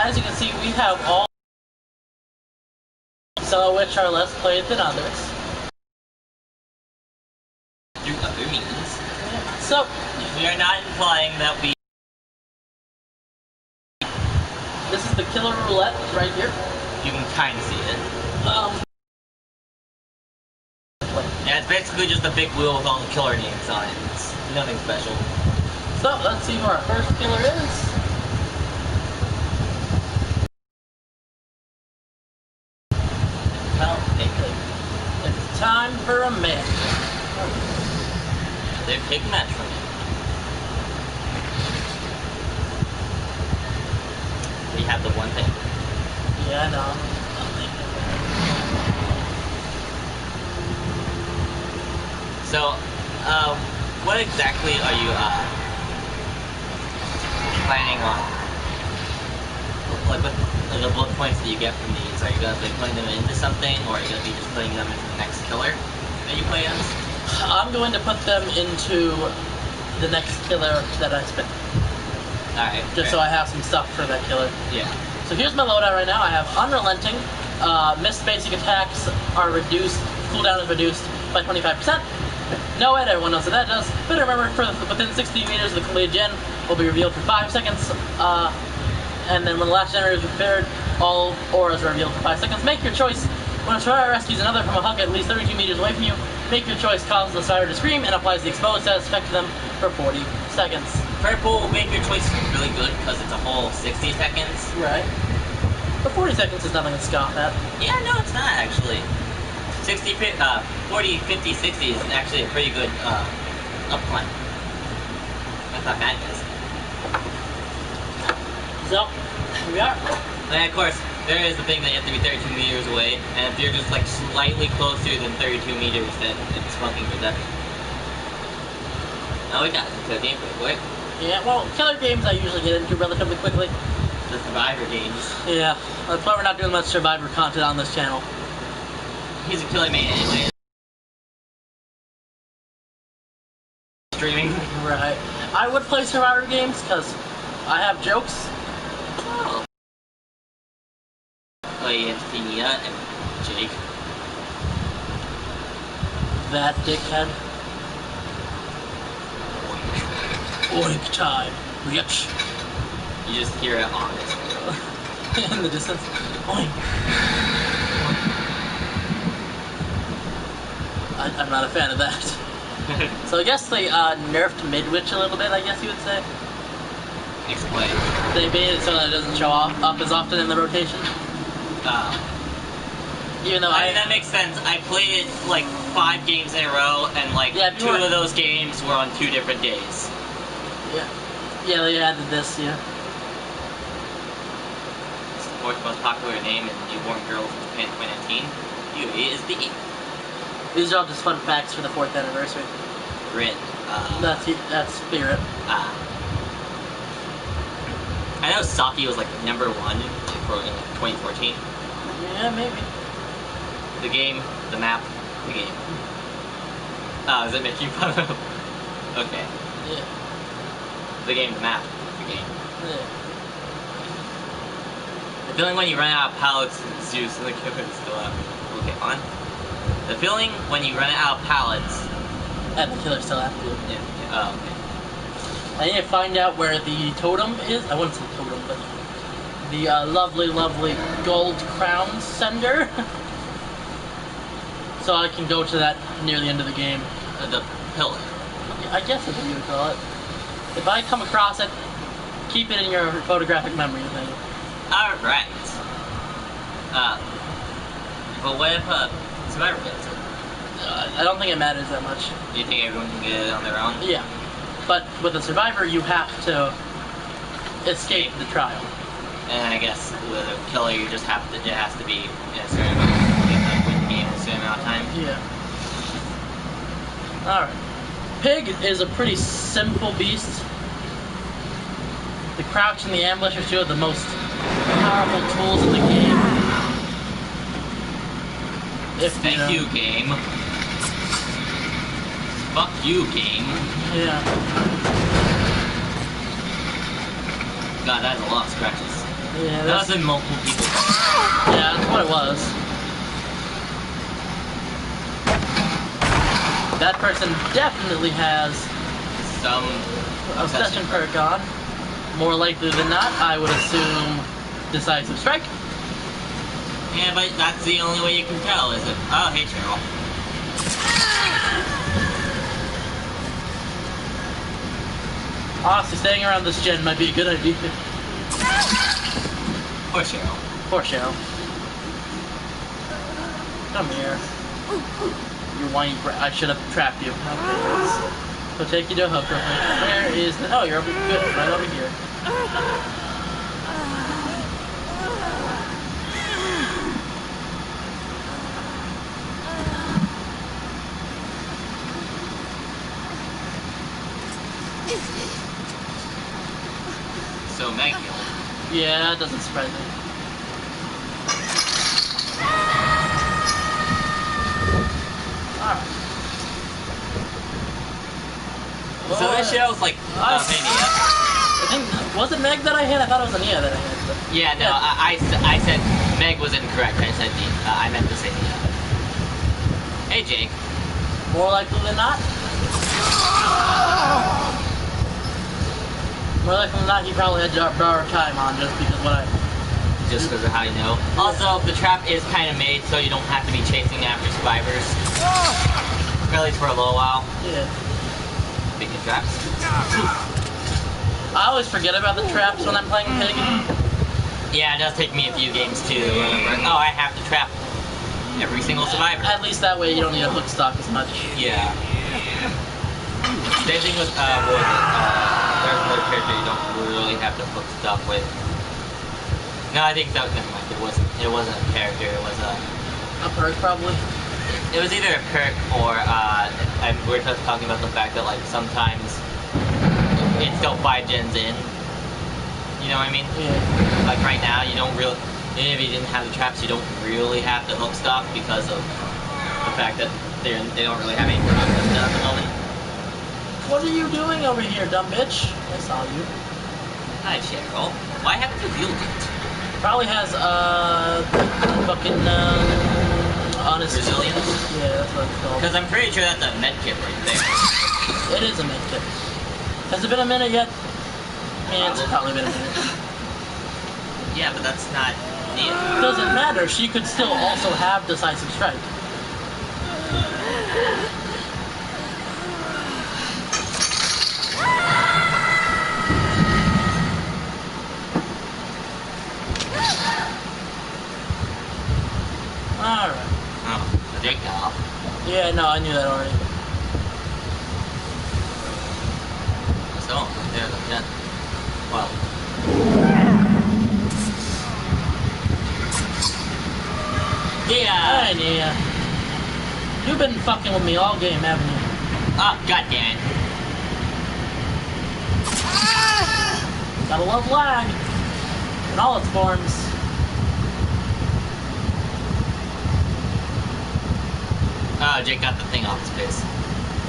as you can see, we have all, some of which are less played than others. Through other means. So, we are not implying that we... This is the killer roulette right here. You can kind of see it. Yeah, it's basically just a big wheel with all the killer names on it. It's nothing special. So, let's see who our first killer is. Well, it's time for a match. They're big match for me. We have the one thing. Yeah, I know. So, what exactly are you planning on? Like, what are the bullet points that you get from these? Are you going to be putting them into something, or are you going to be just putting them into the next killer that you play as? I'm going to put them into the next killer that I spin. Alright. Just so I have some stuff for that killer. Yeah. So here's my loadout right now. I have Unrelenting. Missed basic attacks are reduced. Cooldown is reduced by 25%. No edit, everyone knows what that does. But remember, within 60 meters of the completed gen will be revealed for 5 seconds. And then when the last generator is repaired, all auras are revealed for 5 seconds. Make your choice. When a survivor rescues another from a hug at least 32 meters away from you, make your choice causes the survivor to scream and applies the exposed status effect to them for 40 seconds. Purple will make your choice really good because it's a whole 60 seconds. Right. But 40 seconds is nothing to scoff at. Yeah, no, it's not actually. 40, 50, 60 is actually a pretty good up climb. That's not bad, guys. So, here we are. And of course, there is the thing that you have to be 32 meters away, and if you're just like slightly closer than 32 meters, then it's fucking perception. Oh, we got into the game pretty quick. Yeah, well, killer games I usually get into relatively quickly. The Survivor games. Yeah, that's why we're not doing much Survivor content on this channel. He's a killer man anyway. Streaming. Right. I would play Survivor games because I have jokes. Oh. Play Antonia and Jake. That dickhead. Oink time, bitch. You just hear it on it. In the distance. Oink. I'm not a fan of that. So I guess they nerfed Midwich a little bit, I guess you would say. Explain. They made it so that it doesn't show up as often in the rotation. Even though I mean, that makes sense. I played it like 5 games in a row, and like 2 of those games were on 2 different days. Yeah. Yeah, they added this, yeah. It's the 4th most popular name in newborn girls in 2019. Yui is the 8th. These are all just fun facts for the 4th anniversary. Rin. That's Spirit. I know Saki was like #1 for 2014. Yeah, maybe. The game, the map, the game. Is it making fun of? Okay. Yeah. The game, the map, the game. Yeah. The feeling when you run out of pallets, Zeus and the killer is still out. Okay, on. The feeling when you run out of pallets. And the killer's still after you. Yeah. Oh, okay. I need to find out where the totem is. I wouldn't say totem, but the lovely, lovely gold crown sender. So I can go to that near the end of the game. The pillar. I guess that's what you would call it. If I come across it, keep it in your photographic memory thing. Alright. But what if Survivor gets it? I don't think it matters that much. Do you think everyone can get it on their own? Yeah. But with a Survivor, you have to escape the trial. And I guess with a killer, you just have to, it has to be in a certain amount of time, win the game in a certain amount of time. Yeah. Alright. Pig is a pretty simple beast. The crouch and the ambush are two of the most powerful tools in the game. Thank you, game. Fuck you, game. Yeah. God, that's a lot of scratches. Yeah, That was in multiple people. Yeah, that's what it was. That person definitely has Some obsession perk on. More likely than not, I would assume decisive strike. Yeah, but that's the only way you can tell, is it? Oh, hey, Cheryl. Honestly, staying around this gen might be a good idea. Poor Cheryl. Poor Cheryl. Come here. You whiny brat. I should have trapped you. Okay, so take you to a hook real quick. Where is the... Oh, you're over good. Right over here. So Meg killed. Yeah, it doesn't surprise me. Alright. So this show's like, hey, Nia. I think, was it Meg that I hit? I thought it was Nia that I hit. But Yeah, no, I said Meg was incorrect. I said I meant to say Nia. Hey, Jake. more likely than not. More likely than not, he probably had borrowed time on just because what I... Just because of how you know. Also, the trap is kind of made so you don't have to be chasing after survivors. At least for a little while. Yeah. Speaking of traps. I always forget about the traps when I'm playing Pig. Yeah, it does take me a few games to remember. Oh, I have to trap every single survivor. At least that way you don't need a hook stock as much. Yeah. Same thing with, what was it? There's another character you don't really have to hook stuff with. No, I think that, never mind, it wasn't a character, it was a perk, probably? It was either a perk or, we were just talking about the fact that, like, sometimes it's still 5 gens in. You know what I mean? Yeah. Like, right now, you don't really, even if you didn't have the traps, you don't really have to hook stock because of the fact that they don't really have any progress at the moment. What are you doing over here, dumb bitch? I saw you. Hi, Cheryl. Why haven't you healed yet? Probably has, fucking, honest... Resilience? Yeah, that's what it's called. Because I'm pretty sure that's a med kit right there. It is a med kit. Has it been a minute yet? Yeah, it's probably been a minute. Yeah, but that's not Nia. Doesn't matter, she could still also have Decisive Strike. Alright. Oh, the dick doll. Yeah, no, I knew that already. So, there's a jet. Well. Yeah! Hey, Nia. You've been fucking with me all game, haven't you? Ah, goddammit. Gotta love lag. In all its forms. Oh, Jake got the thing off his face.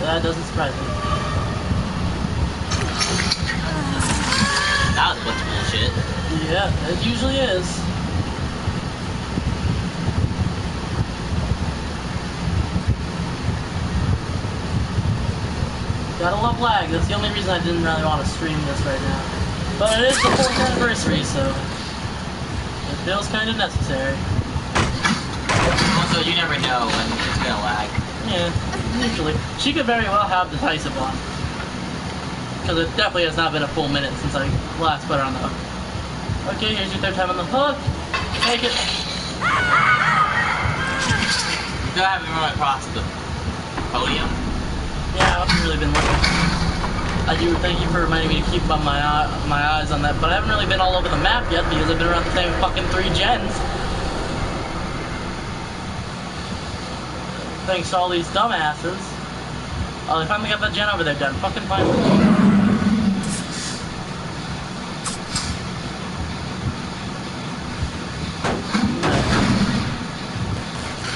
That doesn't surprise me. That was a bunch of bullshit. Yeah, it usually is. Gotta love lag. That's the only reason I didn't really want to stream this right now. But it is the 4th anniversary, so it feels kind of necessary. Also, you never know when it's gonna lag. Yeah, usually. She could very well have Decisive on. Because it definitely has not been a full minute since I last put her on the hook. Okay, here's your 3rd time on the hook. Take it. You still haven't run across the podium? Yeah, I haven't really been looking. I do thank you for reminding me to keep on my eyes on that, but I haven't really been all over the map yet because I've been around the same fucking 3 gens. Thanks to all these dumbasses. Oh, they finally got that gen over there done. Fucking finally.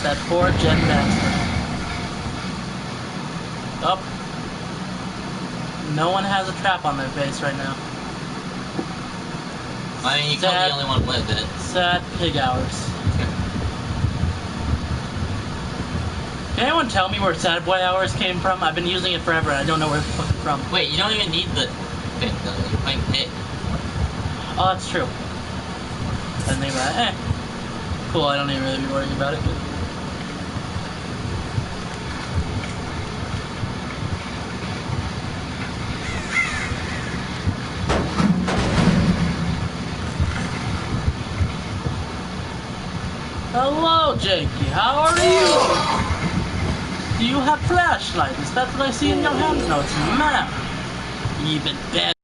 That poor gen master. Up. No one has a trap on their face right now. I mean, you killed the only one with it. Sad pig hours. Can anyone tell me where Sad Boy Hours came from? I've been using it forever. I don't know where the fuck it's from. Wait, you don't even need the thing though. You're playing pig. Oh, that's true. I didn't think about it. Cool, I don't even really be worrying about it. But... Hello, Jakey. How are you? Do you have flashlight? Is that what I see in your hand? No, it's a map. Even better.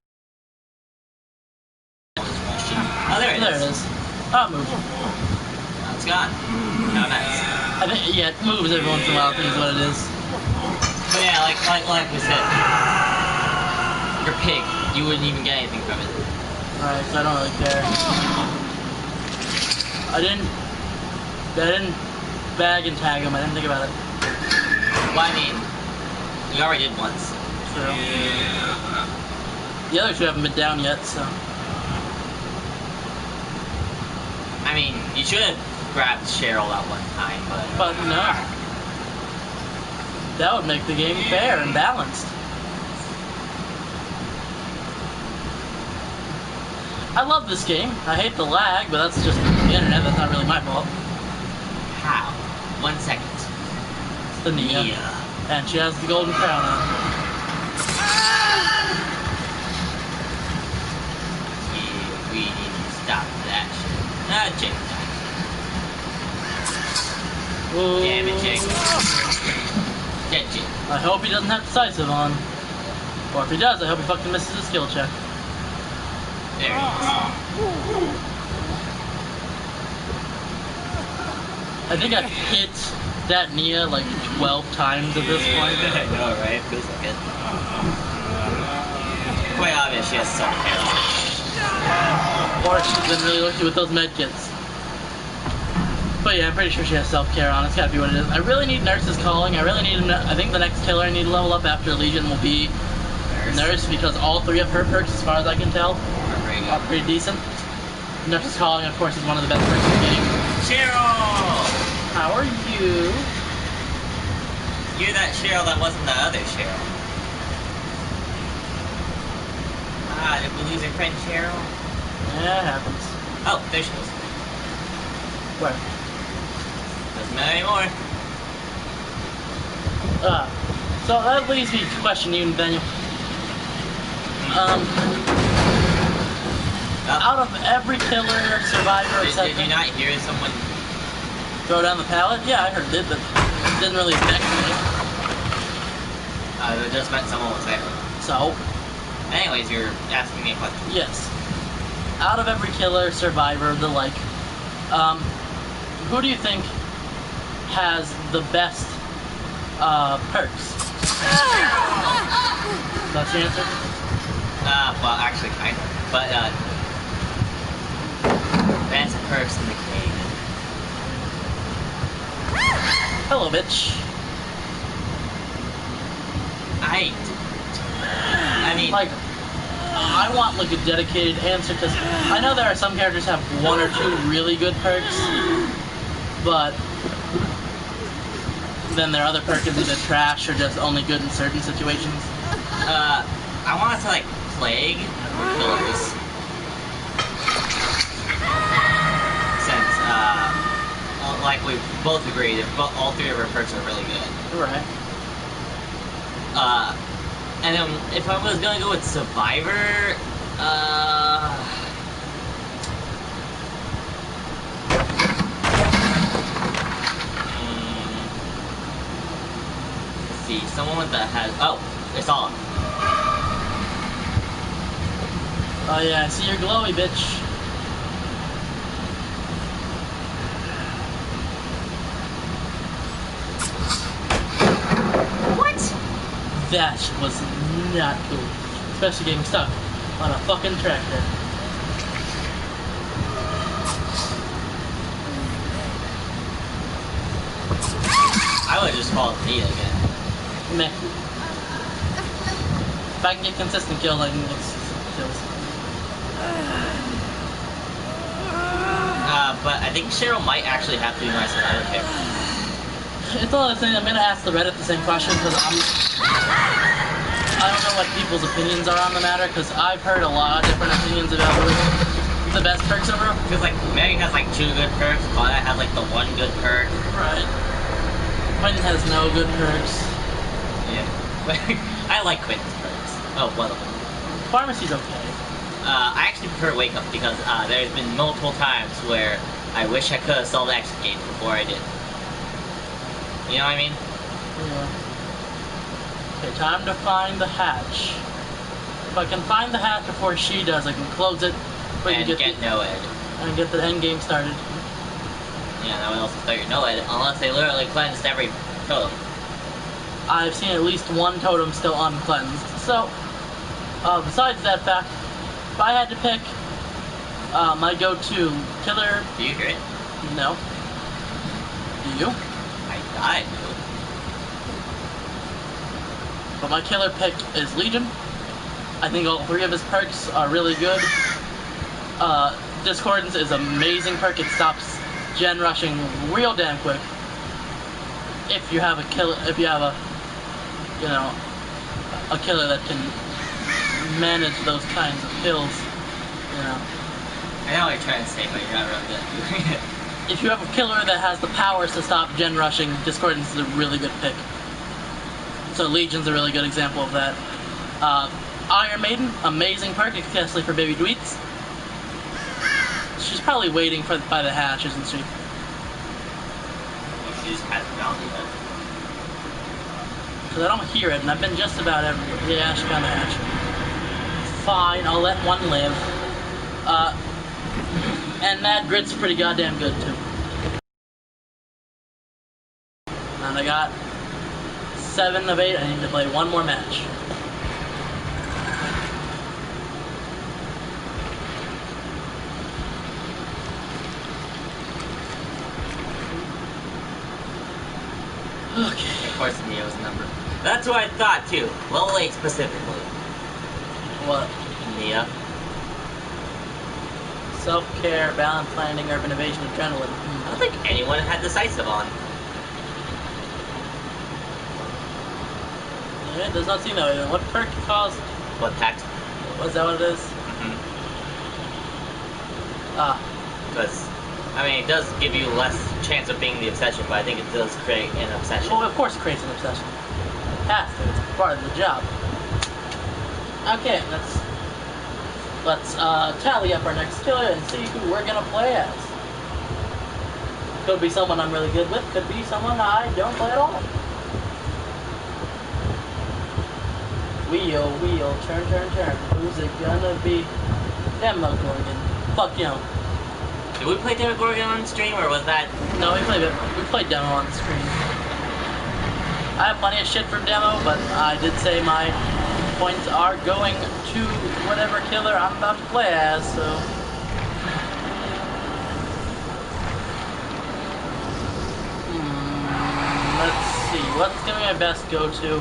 Oh, there it is. Oh, it moves. Oh, it's gone. Oh, nice. I think, yeah, it moves every once in a while, I think is what it is. But yeah, like we said, your pig, you wouldn't even get anything from it. Alright, so I don't really care. I didn't bag and tag him, I didn't think about it. Well, I mean, you already did once. True. The other two haven't been down yet, so. I mean, you should have grabbed Cheryl that one time, But no. That would make the game fair and balanced. I love this game. I hate the lag, but that's just the internet. That's not really my fault. How? 1 second. It's the Nia. And she has the golden crown on. Yeah, we need to stop that shit. Ah, Jake. Damn it, Jake. Dead Jake. I hope he doesn't have decisive on. Or if he does, I hope he fucking misses his skill check. There he is. I think I've hit that Nia like 12 times at this point. I know, right? Feels like it. Quite obvious she has self-care. Or she's been really lucky with those medkits. But yeah, I'm pretty sure she has self-care on. It's gotta be what it is. I really need Nurse's Calling. I really need I think the next killer I need to level up after Legion will be Nurse, because all three of her perks, as far as I can tell, are pretty decent. Nurse's Calling, of course, is one of the best perks in the game. Cheryl! How are you? You're that Cheryl that wasn't the other Cheryl. Ah, did we lose our friend Cheryl? Yeah, it happens. Oh, there she goes. Where? Doesn't matter anymore. So that leaves me to question you, Nathaniel. Out of every killer, survivor, etc. Did you not hear someone throw down the pallet? Yeah, I heard it, but it didn't really affect me. It just meant someone was there. So? Anyways, you're asking me a question. Yes. Out of every killer, survivor, the like, who do you think has the best perks? That's your answer? Well, actually, kind of. But, best perks in the game. Hello, bitch. I mean... Like, I want, like, a dedicated answer, because I know there are some characters that have one or two really good perks, but then their other perk is either trash or just only good in certain situations. I want to, like, Plague or Killers. Since, like we both agreed, all three of our perks are really good. Right. And then if I was gonna go with Survivor, let's see, someone that has, oh, it's on. Oh yeah, I see your glowy, bitch. That was not cool. Especially getting stuck on a fucking tractor. I would just call it Nia again. Meh. If I can get consistent kills, I can get consistent kills. think Cheryl might actually have to be my survivor pick. It's another thing. I'm gonna ask the Reddit the same question because I don't know what people's opinions are on the matter because I've heard a lot of different opinions about the best perks ever. Because like Meg has like 2 good perks, Claudia has like the 1 good perk. Right. Quentin has no good perks. Yeah. I like Quentin's perks. Oh, one of them. Pharmacy's okay. I actually prefer Wake Up because there's been multiple times where I wish I could have solved the exit gates before I did. You know what I mean? Yeah. Okay, time to find the hatch. If I can find the hatch before she does, I can close it. And get no-ed. And get the end game started. Yeah, no one else will start your no-ed unless they literally cleansed every totem. I've seen at least 1 totem still uncleansed. So, besides that fact, if I had to pick my go-to killer... Do you hear it? No. Do you? I died. But my killer pick is Legion. I think all 3 of his perks are really good. Discordance is an amazing perk. It stops gen rushing real damn quick. If you have a killer, a killer that can manage those kinds of kills, you know. I know what you're trying to say, but you're not really good. If you have a killer that has the powers to stop gen rushing, Discordance is a really good pick. So Legion's a really good example of that. Iron Maiden, amazing perk, especially for baby dweets. She's probably waiting by the hatch, isn't she? She just has found it. Because I don't hear it, and I've been just about everywhere. Yeah, she found the hatch. Fine, I'll let 1 live. And Mad Grit's pretty goddamn good, too. And I got 7 of 8. I need to play 1 more match. Okay. Of course, Neo's number. That's what I thought too. Level 8 specifically. What? Neo. Self-care, balance landing, urban evasion, adrenaline. I don't think anyone had decisive on. Yeah, it does not seem that way. What perk caused? What tax? Was that what it is? Mm-hmm. Ah. I mean, it does give you less chance of being the obsession, but I think it does create an obsession. Well, of course it creates an obsession. It has to. It's part of the job. Okay, let's tally up our next killer and see who we're gonna play as. Could be someone I'm really good with. Could be someone I don't play at all. Wheel, wheel, turn, turn, turn. Who's it gonna be? Demogorgon. Fuck you know. Did we play Demogorgon on stream, or was that... No, we played demo on the screen. I have plenty of shit for demo, but I did say my points are going to whatever killer I'm about to play as, so... Let's see, what's gonna be my best go-to? I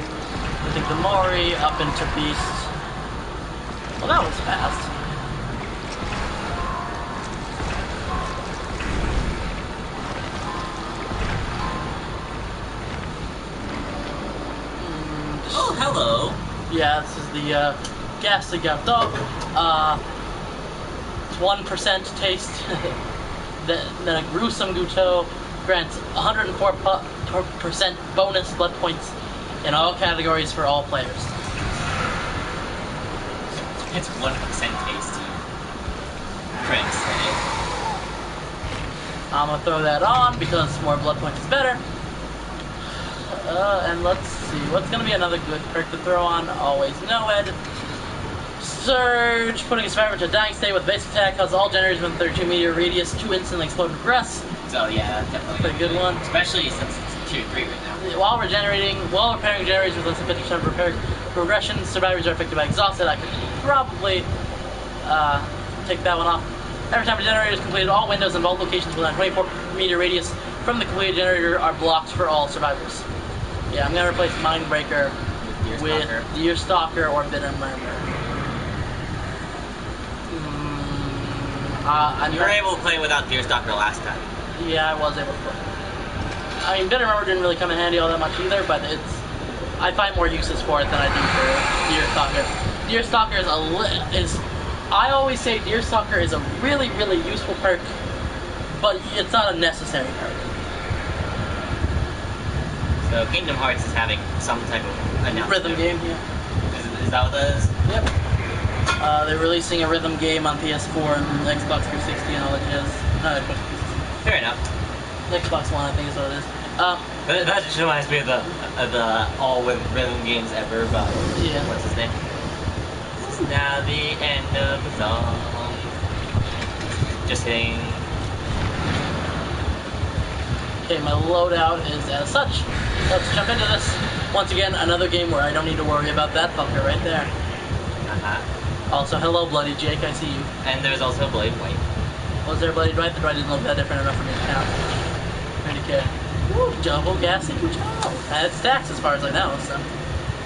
think the Mori up into Beast. Well, that was fast. Oh, hello. Yeah, this is the Ghastly Gâteau. It's 1% taste. Then a gruesome Gâteau grants 104% bonus blood points in all categories for all players. It's 1% tasty. Prince. I'm gonna throw that on because more blood points is better. And let's see, what's gonna be another good perk to throw on? Always no-ed. Surge, putting a survivor to a dying state with basic attack, causes all generators within 32 meter radius to instantly explode and progress. So yeah, that's definitely pretty good one. Especially since it's tier 3 right now. While repairing generators with less than 50% of repair progression, survivors are affected by exhausted. I could probably take that one off. Every time a generator is completed, all windows and vault locations within a 24 meter radius from the completed generator are blocked for all survivors. Yeah, I'm gonna replace Mindbreaker with Deerstalker or Bitter Murmur. You were able to play without Deerstalker last time. Yeah, I was able to play. I mean, Bitter Remember didn't really come in handy all that much either, but I find more uses for it than I do for Deerstalker. Deerstalker I always say Deerstalker is a really, really useful perk, but it's not a necessary perk. So Kingdom Hearts is having some type of announcement. Rhythm game, yeah. Is that what that is? Yep. They're releasing a rhythm game on PS4 and Xbox 360 and all that jazz. Fair enough. Xbox One, I think is what it is. That just reminds me of the all rhythm games ever. But yeah. What's his name? This is now the end of the song. Just kidding. Okay, my loadout is as such. Let's jump into this. Once again, another game where I don't need to worry about that fucker right there. Also, hello, Bloody Jake, I see you. And there's also Bloody White. Was there Bloody White? The White didn't look that different enough for me to count. Pretty good. Woo, Jumbo Gassy Cuchao. And it stacks as far as I know, so.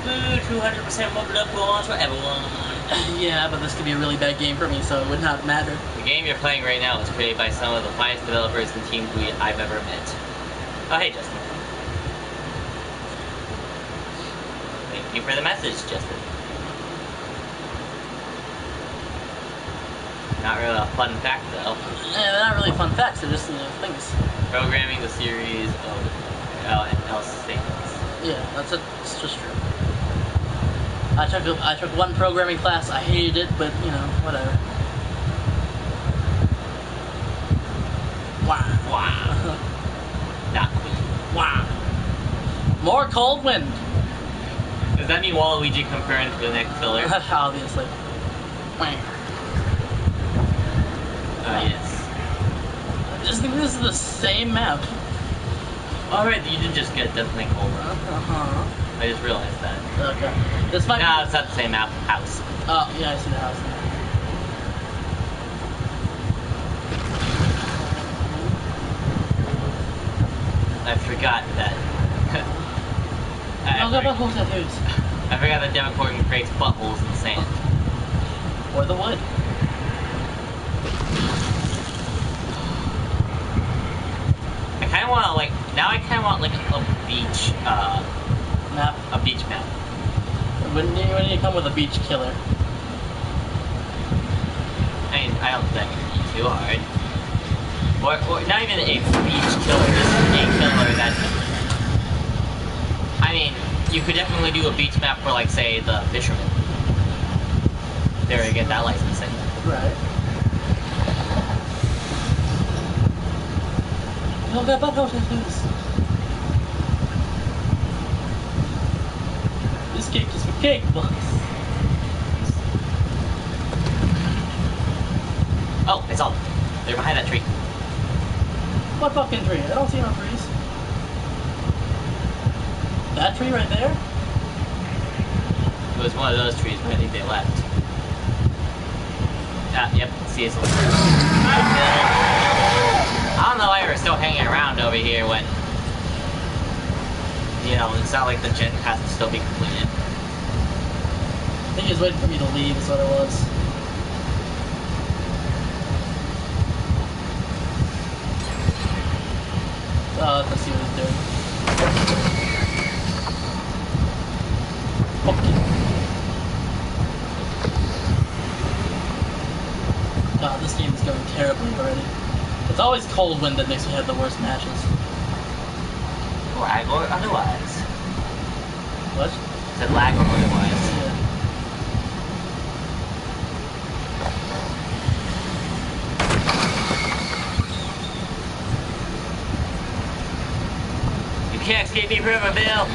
Ooh, 200% modded up launch for everyone. Yeah, but this could be a really bad game for me, so it would not matter. The game you're playing right now was created by some of the finest developers and teams I've ever met. Oh, hey, Justin. Thank you for the message, Justin. Not really a fun fact, though. Yeah, they're not really fun facts, they're just, things. Programming the series of else things. Yeah, it's just true. I took one programming class, I hated it, but, whatever. Wow. Wow. Not cool. Wow. More cold wind. Does that mean Waluigi concurrent to the next filler? Obviously. Yes. I just think this is the same map. Alright, you did just get definitely colder. I just realized that. Okay. This might No, it's not the same map. House. Oh, yeah, I see the house now. I forgot that. Oh, got butthole tattoos. I forgot that Demogorgon creates buttholes in the sand. Or the wood. I kind of want to, now I kind of want, a beach, Map. A beach map. Wouldn't you come with a beach killer? I mean, I don't think it'd be too hard. Or not even a beach killer, just a killer that... I mean, you could definitely do a beach map for, say, the fisherman. There you get that licensing. Right. Oh, got butthole tattoos. This cake is for cake, boss. Oh, it's all. They're behind that tree. What fucking tree? I don't see no trees. That tree right there? It was one of those trees, but I think they left. Ah, yep, see it's over. I don't know why we're still hanging around over here when, it's not like the gen has to still be completed. I think he was waiting for me to leave is what it was. Oh, let's see what he's doing. God, this game is going terribly already. It's always cold wind that makes me have the worst matches. Lag or otherwise. What? Said lag or otherwise. Yeah. You can't escape me forever, Bill.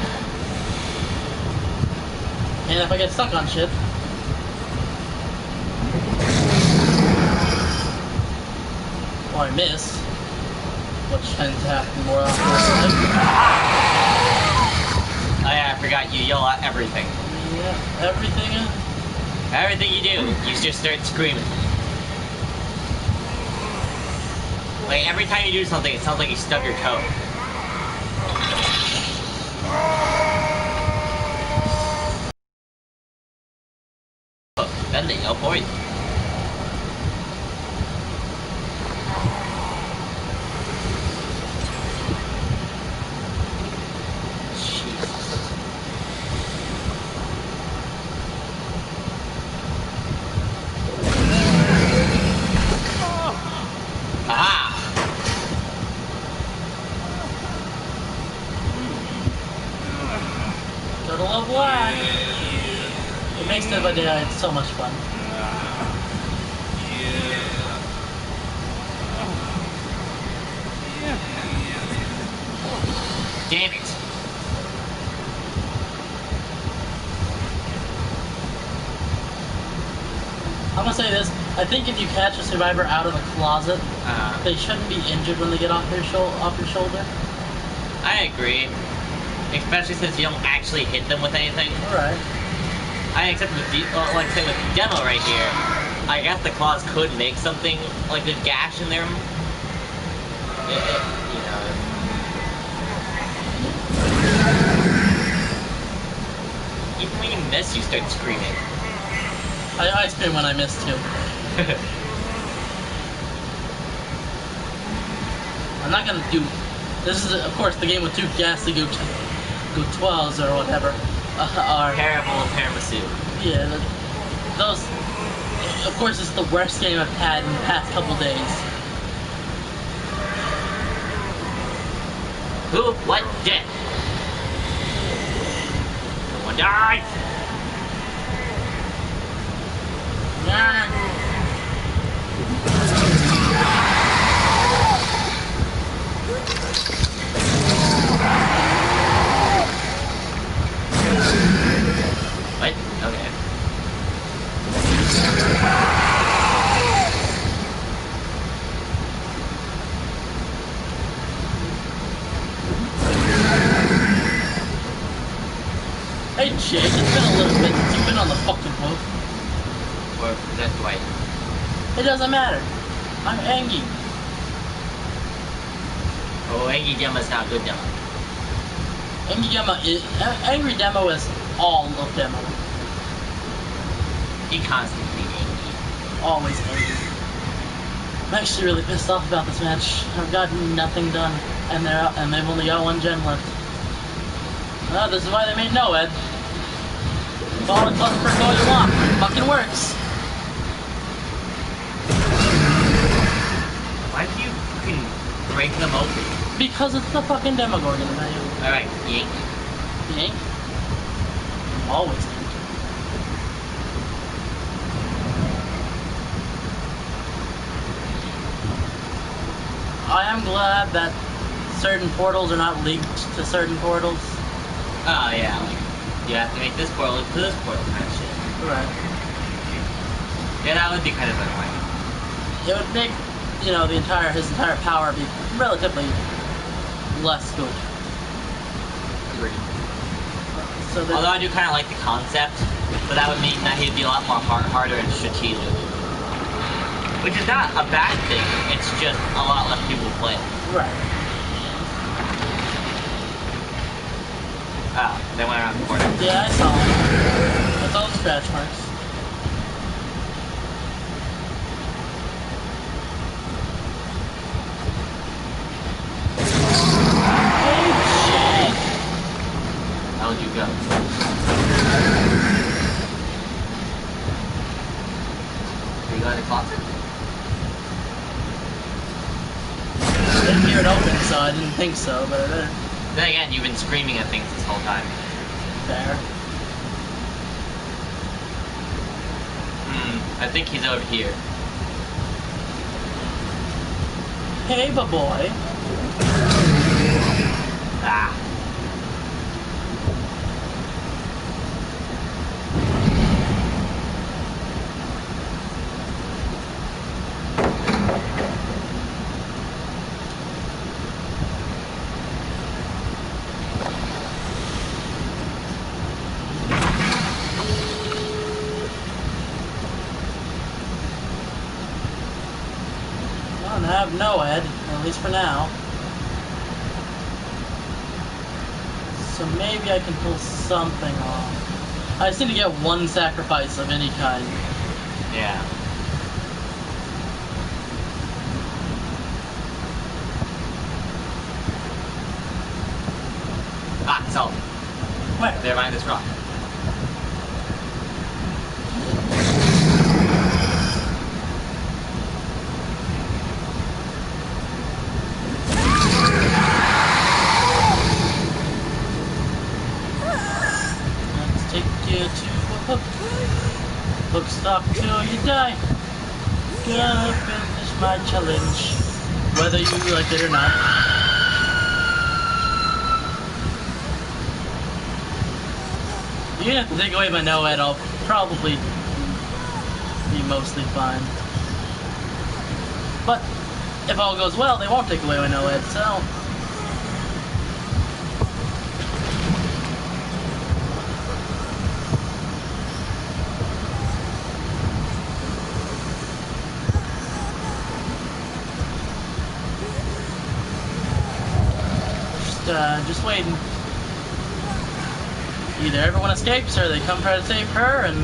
And if I get stuck on shit. Or I miss. Which tends to happen more often than Oh yeah, I forgot you yell at everything. Yeah, everything. Everything you do, you just start screaming. Every time you do something, it sounds like you stub your toe. Then they yell for you. black. It makes Dead by Daylight so much fun. Damn it. I'm gonna say this. I think if you catch a survivor out of a closet, they shouldn't be injured when they get off your shoulder. I agree. Especially since you don't actually hit them with anything. Right. I accept with like say with the demo right here, I guess the claws could make something like a gash in there. You know. Even when you miss, you start screaming. I scream when I miss too. I'm not gonna do. This is, of course, the game with two ghastly Go 12s or whatever. Terrible tiramisu. Yeah, those. Of course, it's the worst game I've had in the past couple days. Who? What? Dead? Someone died! What? Okay. Hey Jake, it's been a little bit since you've been on the fucking boat. Or that's right. It doesn't matter. I'm Angie. Oh, Angry Dema's not good demo. Angry Demo is all of Demo. He constantly angry. Always angry. I'm actually really pissed off about this match. I've gotten nothing done, and they've only got one gem left. Oh, this is why they made No Ed. Call it Clusterfuck all you want. It fucking works. Why do you fucking break them open? Because it's the fucking Demogorgon menu. Alright, yank. Yank? Always yank. I am glad that certain portals are not linked to certain portals. Oh yeah, like, you have to make this portal into this portal kind of shit. Right. Yeah, that would be kind of annoying. It would make, his entire power be relatively less good. Agreed. So Although I do kind of like the concept, but that would mean that he'd be a lot more harder and strategic. Which is not a bad thing, it's just a lot less people play. Right. Oh, they went around the corner. Yeah, I saw it. That's all the scratch marks. Hey, Jake! How would you go? You go in the closet? I didn't hear it open, so I didn't think so, but I better. Then again, you've been screaming at things this whole time. Fair. I think he's over here. Hey, boy. Ah. I don't have No Ed, at least for now. So maybe I can pull something off. I just need to get one sacrifice of any kind. Yeah. Ah, so. Where? They're behind this rock. suck till you die. Gonna finish my challenge, whether you like it or not. Even if they take away my no-ed, I'll probably be mostly fine. But if all goes well, they won't take away my no-ed, so... just waiting. Either everyone escapes or they come try to save her, and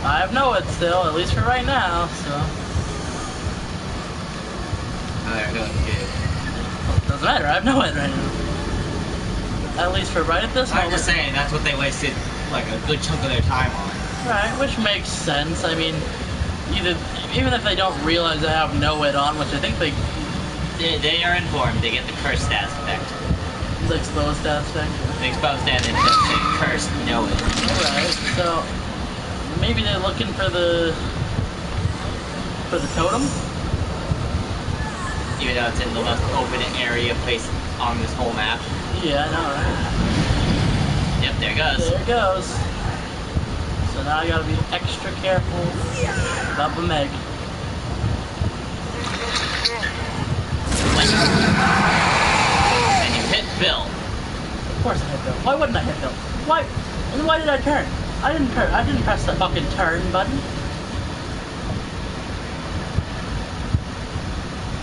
I have no it still, at least for right now, so. They're doing good. Doesn't matter, I have no it right now. At least for right at this moment. I'm just saying, that's what they wasted like a good chunk of their time on. Right, which makes sense. I mean, even if they don't realize I have no it on, which I think they are informed. They get the curse status effect. The exposed status effect. The exposed status effect say cursed no it. Alright, so maybe they're looking for the totem? Even though it's in the most open area place on this whole map. Yeah, I know, right? Yep, there it goes. There it goes. So now I gotta be extra careful about the Meg. And you hit Bill. Of course I hit Bill. Why wouldn't I hit Bill? Why? And why did I turn? I didn't press the fucking turn button.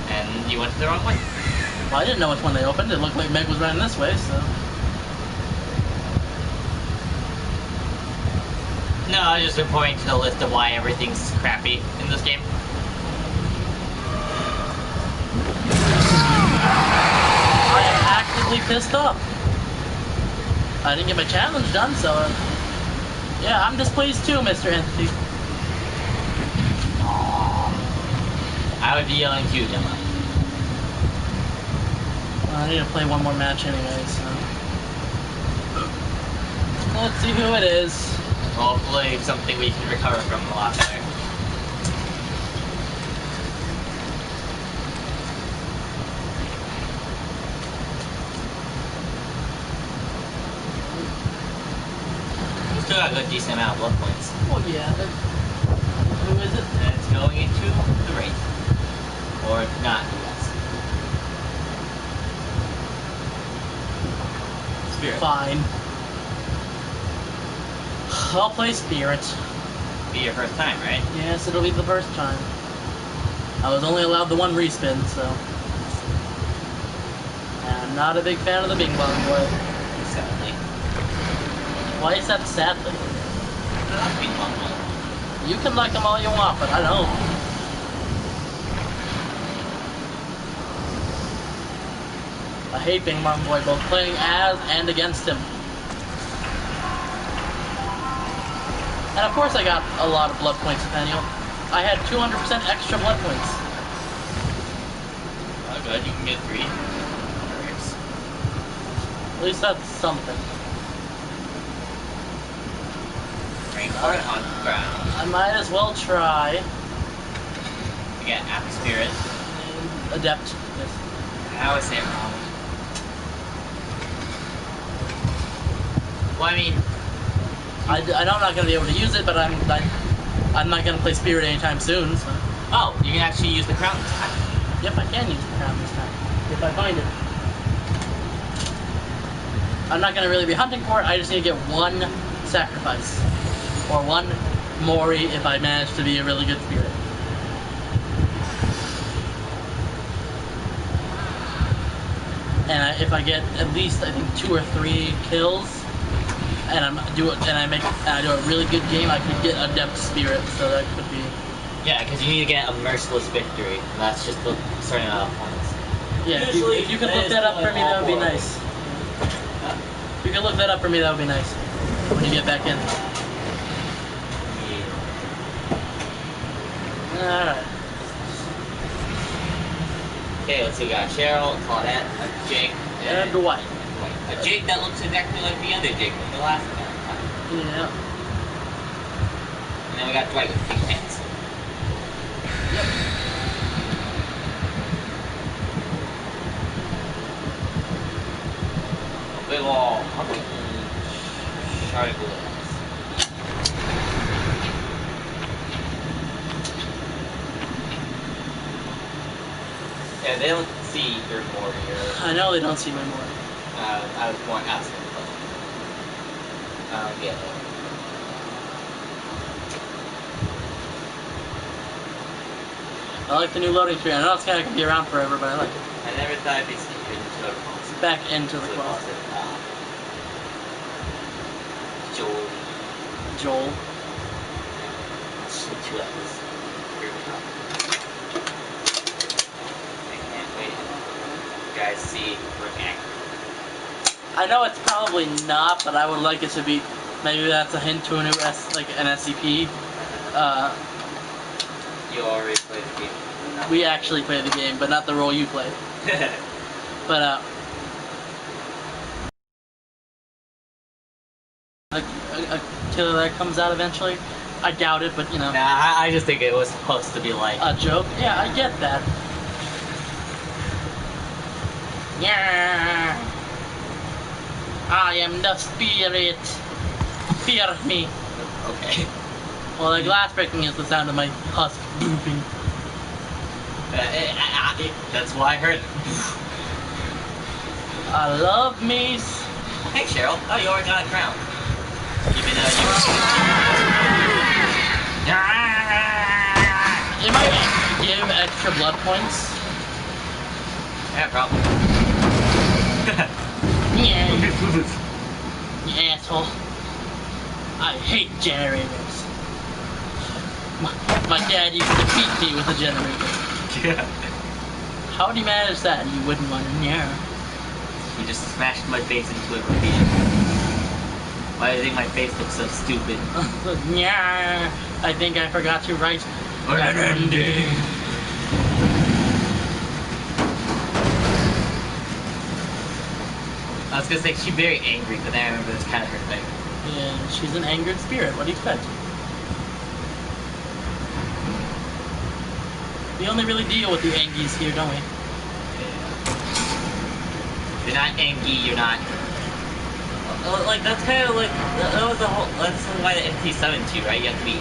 And you went the wrong way. Well, I didn't know which one they opened. It looked like Meg was running this way, so. No, I was just reporting to the list of why everything's crappy in this game. I am actively pissed off. I didn't get my challenge done, so yeah, I'm displeased too, Mr. Entity. I would be yelling too, Gemma. I need to play one more match anyway, so let's see who it is. Hopefully something we can recover from a lot better. Still got a good decent amount of blood points. Oh yeah. Who is it? And it's going into the Wraith. Or not, yes. Spirit. Fine. I'll play Spirit. Be your first time, right? Yes, it'll be the first time. I was only allowed the one respin, so. And I'm not a big fan of the Bing Bong Boy. Sadly. Why is that sadly? Not Bing Bong Boy. You can like them all you want, but I don't. I hate Bing Bong Boy, both playing as and against him. And of course I got a lot of blood points, Daniel. I had 200% extra blood points. Oh good, you can get 3. At least that's something. Rainbow on the ground. I might as well try. You get App Spirit. Adept. Yes. I always say it wrong. Well, I mean, I know I'm not going to be able to use it, but I'm not going to play Spirit anytime soon. So. Oh, you can actually use the crown this time. Yep, I can use the crown this time, if I find it. I'm not going to really be hunting for it, I just need to get one sacrifice. Or one Mori if I manage to be a really good Spirit. And if I get at least, I think, 2 or 3 kills, and I do a really good game, I could get Adept Spirit, so that could be... Yeah, because you need to get a merciless victory. That's just the starting out points. Yeah, if you could look that up for me, that would be nice. If you could look that up for me, that would be nice. When you get back in. Alright. Okay, let's see, we got Cheryl, Claudette, a Jake, And Dwight. a Jake that looks exactly like the other Jake from the last time. Yeah. And then we got Dragon Big Pants. Yep. Big ol' shark glass. Yeah, they don't see your warrior. I know they don't see my more. I was more asking a question. I don't get it. I like the new loading screen. I know it's kind of gonna be around forever, but I like it. I never thought I'd be sneaking into a closet. Back into the closet. Joel. Joel. Two L's. Here we go. I can't wait. You guys see we're angry. I know it's probably not, but I would like it to be. Maybe that's a hint to a new an SCP. You already played the game. We actually play the game, but not the role you play. But a killer that comes out eventually. I doubt it, but you know. Nah, I just think it was supposed to be like a joke. Yeah, I get that. Yeah. I am the spirit. Fear me. Okay. Well, the glass breaking is the sound of my husk booping. That's why I heard it. I love me. Hey Cheryl, oh you already got a crown. Even though you might give extra blood points. Yeah, probably. Yeah. You asshole. I hate generators. My dad used to beat me with a generator. Yeah. How would you manage that? You wouldn't want to know. You just smashed my face into it repeatedly. Why do you think my face looks so stupid? Yeah. I think I forgot to write an ending. I was gonna say she's very angry, but then I remember that's kind of her thing. Yeah, she's an angered spirit. What do you expect? We only really deal with the Angies here, don't we? Yeah. If you're not Angie, you're not. Like that's kind of like that was the whole. That's why the MT7 too, right? You have to be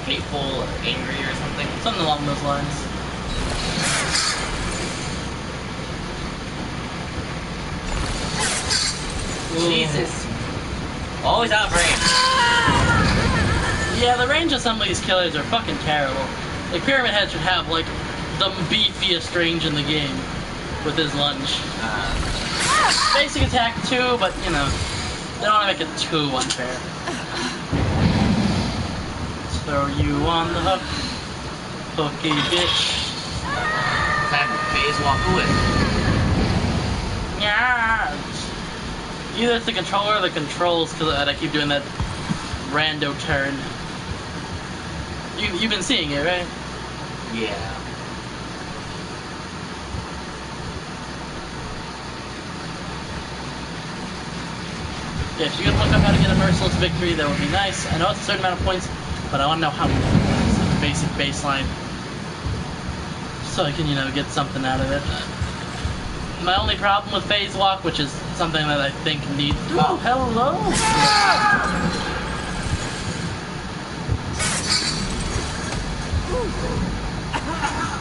hateful or angry or something. Something along those lines. Jesus. Always out of range. Yeah, the range of some of these killers are fucking terrible. Like, Pyramid Head should have, like, the beefiest range in the game with his lunge. Basic attack too, but, you know, they don't want to make it too unfair. Throw you on the hook. Hooky bitch. Time to phase walk away. Yeah. Either it's the controller or the controls, because I keep doing that rando turn. You've been seeing it, right? Yeah. Yeah, if you could look up how to get a merciless victory, that would be nice. I know it's a certain amount of points, but I want to know how many points, like a basic baseline, so I can, you know, get something out of it. My only problem with phase walk, which is something that I think needs. Oh, hello!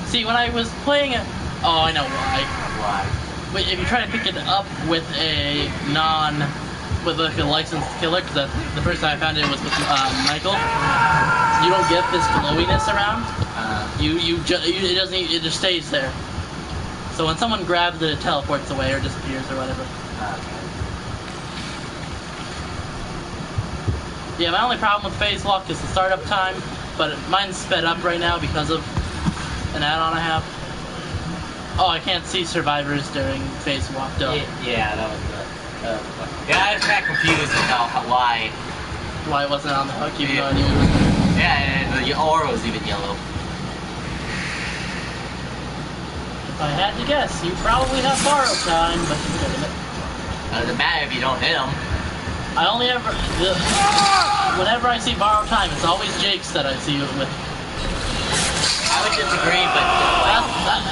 See, when I was playing it, oh, I know why. Why? But if you try to pick it up with a with like a licensed killer, because the first time I found it was with Michael, you don't get this glowiness around. It just stays there. So when someone grabs it, it teleports away or disappears or whatever. Yeah, my only problem with phase walk is the startup time, but mine's sped up right now because of an add-on I have. Oh, I can't see survivors during phase walk, though. Yeah, that was yeah, I was kind of confused about why. Why it wasn't on the hook, even though I knew it was there. Yeah, and the aura was even yellow. If I had to guess, you probably have borrow time, but you get it. Doesn't matter if you don't hit them. I only ever... whenever I see borrowed time, it's always Jake's that I see it with. I would disagree, but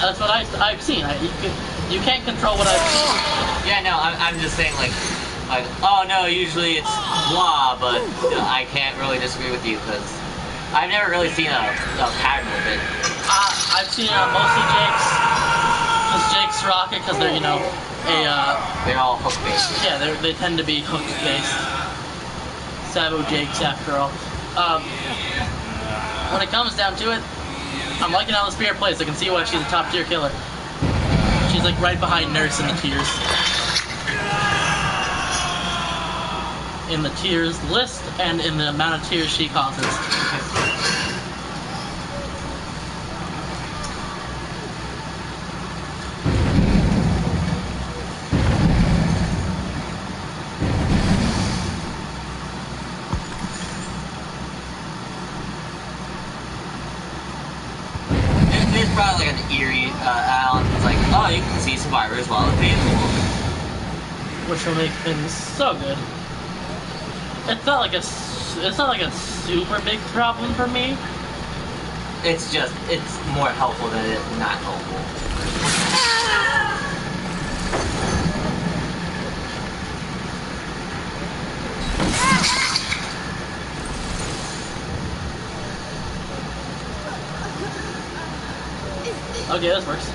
That's what I've seen. You can't control what I've seen. yeah, no, I'm just saying like, oh no, usually it's blah, but I can't really disagree with you because I've never really seen a pattern with it. I've seen mostly Jake's, because Jake's rocket, because they're they're all hook based. Yeah, they tend to be hook based. Sabo Jake's after all. When it comes down to it, I'm liking how the Spirit plays. I can see why she's a top tier killer. She's like right behind Nurse in the tiers. In the tiers list and in the amount of tiers she causes. It's probably like an eerie Alan. It's like, oh, you can see survivors while available. Which will make things so good. It's not like a super big problem for me. It's more helpful than it's not helpful. Okay, this works.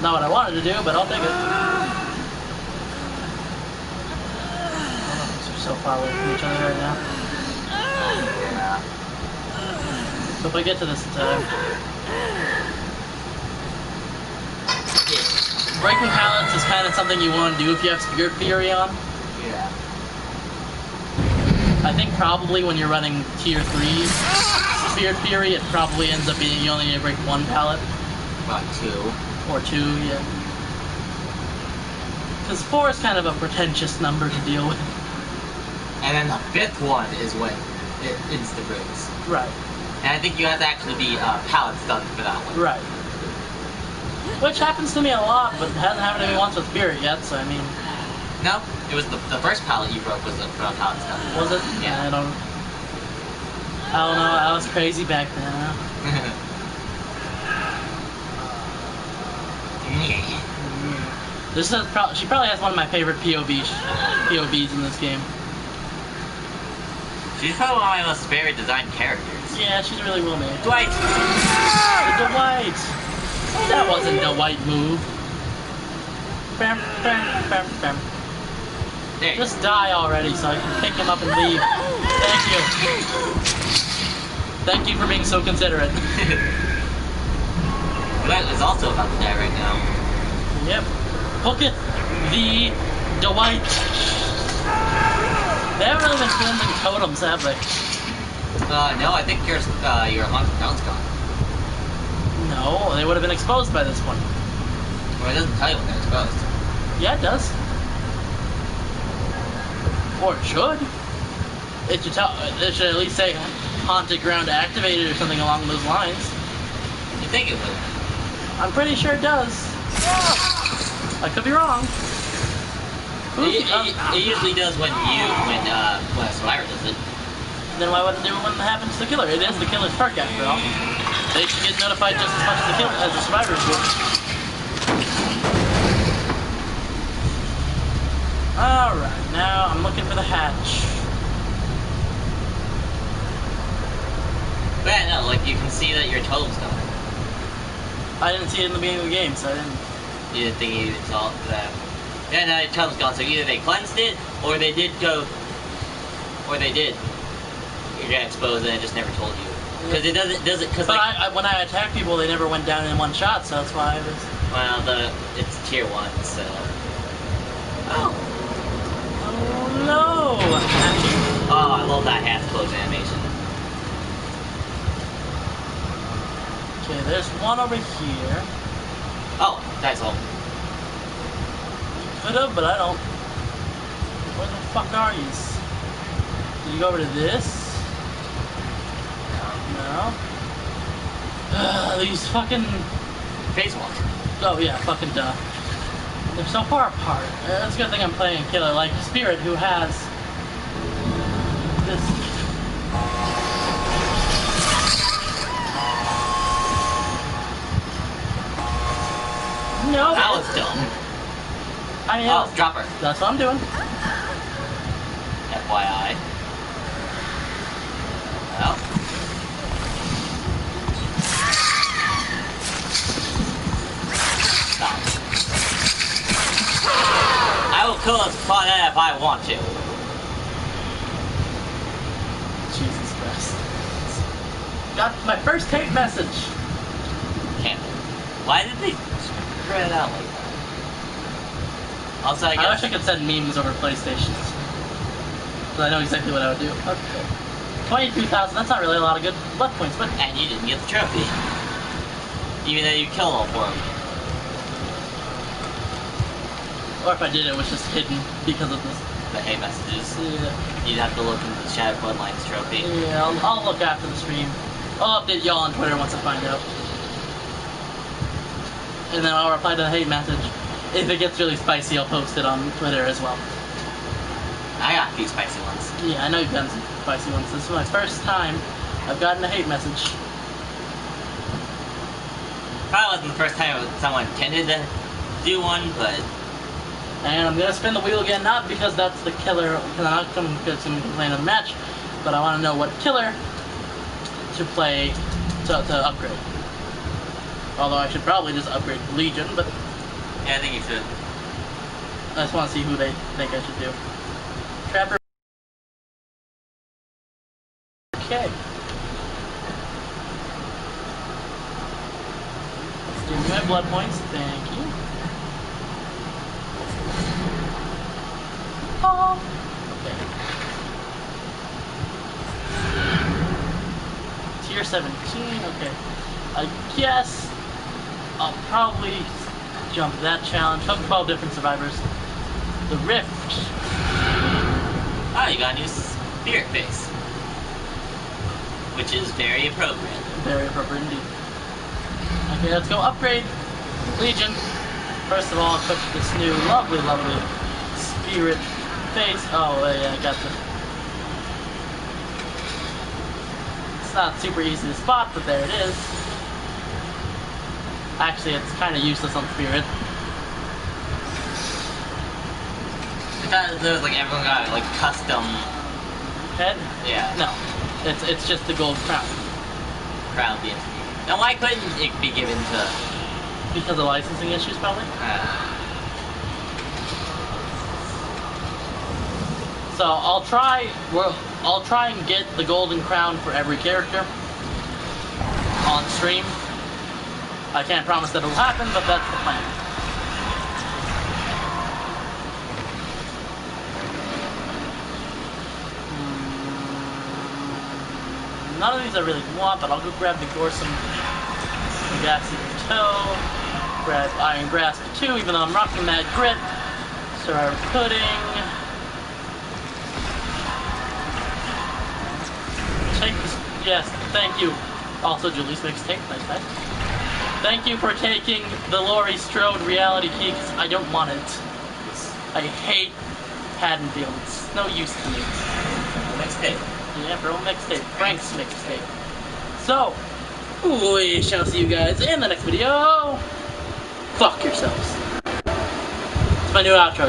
Not what I wanted to do, but I'll take it. We're so far away from each other right now. So if I get to this in time. Breaking pallets is kind of something you want to do if you have Spirit Fury on. Yeah. I think probably when you're running tier 3 Spirit Fury, it probably ends up being you only need to break 1 pallet. About 2. Or 2, yeah. Because 4 is kind of a pretentious number to deal with. And then the 5th one is when it insta-breaks. Right. And I think you have to actually be pallets done for that one. Right. Which happens to me a lot, but it hasn't happened to me once with Spirit yet, so I mean... No, it was the first pallet you broke was the pallets done. Was it? Yeah. I don't know, I was crazy back then, huh? This is she probably has one of my favorite POVs in this game. She's probably one of my most favorite designed characters. Yeah, she's really well made. Dwight! Dwight! That wasn't the Dwight move. Bam, bam, bam, bam. There. Just die already so I can pick him up and leave. Thank you. Thank you for being so considerate. Dwight is also about to die right now. Yep. Hooketh the Dwight. They haven't really been cleansing totems, have they? No, I think your haunted ground's gone. No, they would have been exposed by this one. Well, it doesn't tell you when they're exposed. Yeah, it does. Or it should. It should at least say haunted ground activated or something along those lines. You think it would? I'm pretty sure it does. I could be wrong. It usually does when a survivor does it. Then why wouldn't it do it when it happens to the killer? It is the killer's perk after all. They should get notified just as much as the survivors do. Alright, now I'm looking for the hatch. But no, like you can see that your totem's gone. I didn't see it in the beginning of the game, so I didn't. You didn't think you saw that. Yeah, no, your totem's gone, so either they cleansed it, or they did go... Or they did. You got exposed and it just never told you. Because it doesn't, cause but like... when I attack people, they never went down in one shot, so that's why I was... Well, it's tier 1, so... Oh! Oh no! Oh, I love that half close animation. Okay, there's one over here. Oh, that's all. Could've, but I don't. Where the fuck are you? Did you go over to this? No. These fucking... Phase walk. Oh yeah, fucking duh. They're so far apart. That's a good thing I'm playing a killer like Spirit, who has this. No. That was dumb. I mean, Oh, drop her. that's what I'm doing. FYI. Well. Stop. I will kill this planet if I want to. Jesus Christ. Got my first hate message. Can't. Why did they spread it out like that? Also, I I guess. wish I could send memes over PlayStation. So I know exactly what I would do. Okay. 22,000, that's not really a lot of good blood points, but... And you didn't get the trophy. Even though you killed all four of them. Or if I did, it was just hidden because of this. The hate messages. Yeah. You'd have to look into the Shadow Bloodlines trophy. Yeah, I'll look after the stream. I'll update y'all on Twitter once I find out. And then I'll reply to the hate message. If it gets really spicy, I'll post it on Twitter as well. I got a few spicy ones. Yeah, I know you've gotten some spicy ones. This is my first time I've gotten a hate message. Probably wasn't the first time someone intended to do one, but... And I'm gonna spin the wheel again, not because that's the killer, because I'm not going to complain of the match, but I want to know what killer to play to upgrade. Although I should probably just upgrade Legion, but yeah, I think you should. I just want to see who they think I should do. Trapper. Okay. Let's do my blood points. Thank you. Oh. Okay. Tier 17. Okay. I guess I'll probably jump that challenge. Hook 12 different survivors. The Rift. Ah, you got a new spirit face. Which is very appropriate. Very appropriate indeed. Okay, let's go upgrade Legion. First of all, equip this new lovely spirit face. Oh, yeah, I got the... It's not super easy to spot, but there it is. Actually, it's kind of useless on spirit. I thought there was like everyone got like custom Head? Yeah. No, it's just the gold crown. Crown being. Now why couldn't it be given to? Because of licensing issues, probably. So I'll try and get the golden crown for every character on stream. I can't promise that it'll happen, but that's the plan. None of these I really want, but I'll go grab the Gorsum Gassy Toe, grab Iron Grasp 2, even though I'm rocking that grit. Sour Pudding. Take this, yes, thank you. Also, Julie's mixtape, nice. Thank you for taking the Laurie Strode reality key, because I don't want it. I hate Haddonfield. It's no use to me. Mixtape. Yeah, bro, mixtape. Frank's mixtape. So, we shall see you guys in the next video. Fuck yourselves. It's my new outro.